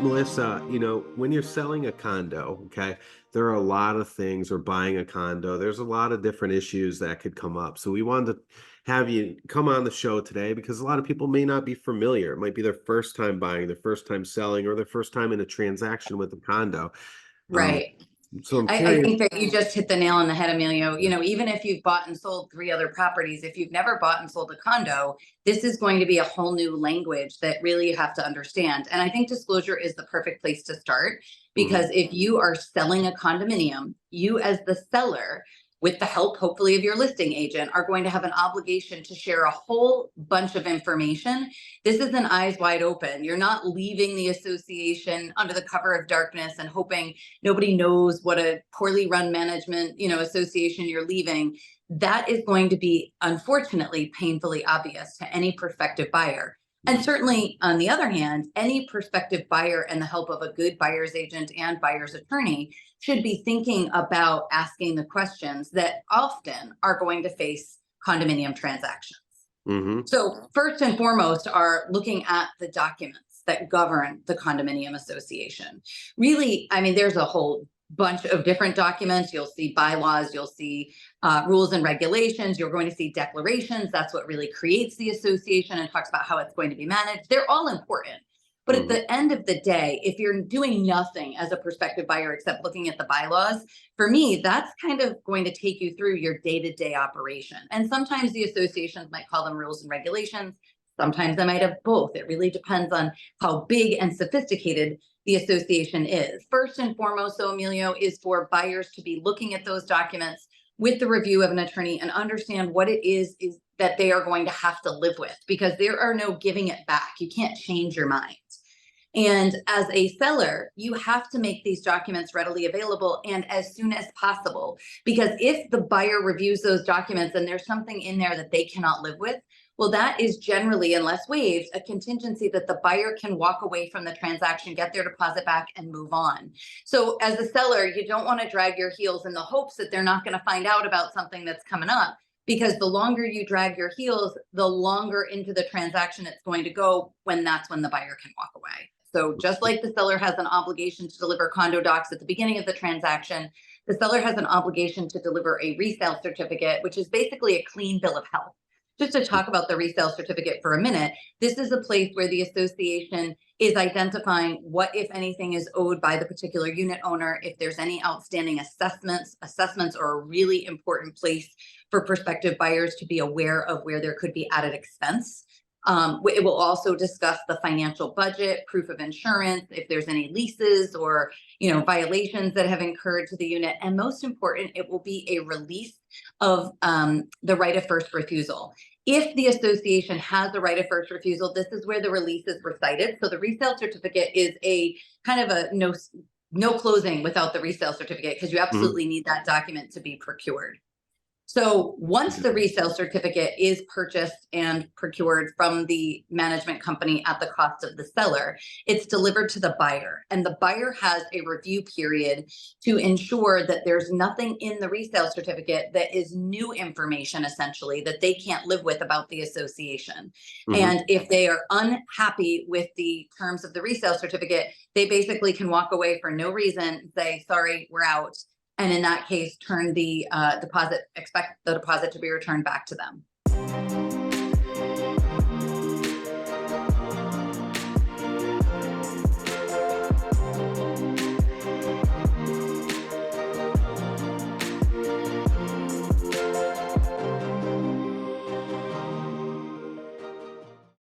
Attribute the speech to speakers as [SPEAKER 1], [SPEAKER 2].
[SPEAKER 1] Melissa, when you're selling a condo, okay, there are a lot of things, or buying a condo, there's a lot of different issues that could come up. So we wanted to have you come on the show today because a lot of people may not be familiar. It might be their first time buying, their first time selling, or their first time in a transaction with a condo. Um,
[SPEAKER 2] Right.
[SPEAKER 1] so I'm
[SPEAKER 2] I
[SPEAKER 1] curious.
[SPEAKER 2] think that you just hit the nail on the head, Emilio. Even if you've bought and sold 3 other properties, if you've never bought and sold a condo, this is going to be a whole new language that really you have to understand. And I think disclosure is the perfect place to start, because if you are selling a condominium, you as the seller, with the help hopefully of your listing agent, are going to have an obligation to share a whole bunch of information. This is an eyes wide open. You're not leaving the association under the cover of darkness and hoping nobody knows what a poorly run management, association you're leaving. That is going to be, unfortunately, painfully obvious to any prospective buyer. And certainly, on the other hand, any prospective buyer and the help of a good buyer's agent and buyer's attorney should be thinking about asking the questions that often are going to face condominium transactions. So first and foremost are looking at the documents that govern the condominium association. Really, there's a whole bunch of different documents. You'll see bylaws, you'll see rules and regulations, you're going to see declarations. That's what really creates the association and talks about how it's going to be managed. They're all important. But at the end of the day, if you're doing nothing as a prospective buyer except looking at the bylaws, for me, that's kind of going to take you through your day-to-day operation. And sometimes the associations might call them rules and regulations. Sometimes they might have both. It really depends on how big and sophisticated the association is. First and foremost, though, Emilio, is for buyers to be looking at those documents with the review of an attorney and understand what it is that they are going to have to live with, because there are no giving it back. You can't change your mind. And as a seller, you have to make these documents readily available and as soon as possible, because if the buyer reviews those documents and there's something in there that they cannot live with, well, that is generally, unless waived, a contingency that the buyer can walk away from the transaction, get their deposit back, and move on. So as a seller, you don't want to drag your heels in the hopes that they're not going to find out about something that's coming up, because the longer you drag your heels, the longer into the transaction it's going to go, that's when the buyer can walk away. So just like the seller has an obligation to deliver condo docs at the beginning of the transaction, the seller has an obligation to deliver a resale certificate, which is basically a clean bill of health. Just to talk about the resale certificate for a minute, this is a place where the association is identifying what, if anything, is owed by the particular unit owner. If there's any outstanding assessments are a really important place for prospective buyers to be aware of where there could be added expense. It will also discuss the financial budget, proof of insurance, if there's any leases or violations that have incurred to the unit. And most important, it will be a release of the right of first refusal. If the association has the right of first refusal, this is where the release is recited. So the resale certificate is a kind of a no closing without the resale certificate, because you absolutely need that document to be procured. So once the resale certificate is purchased and procured from the management company at the cost of the seller, it's delivered to the buyer. And the buyer has a review period to ensure that there's nothing in the resale certificate that is new information, essentially, that they can't live with about the association. And if they are unhappy with the terms of the resale certificate, they basically can walk away for no reason and say, sorry, we're out. And in that case, turn the expect the deposit to be returned back to them.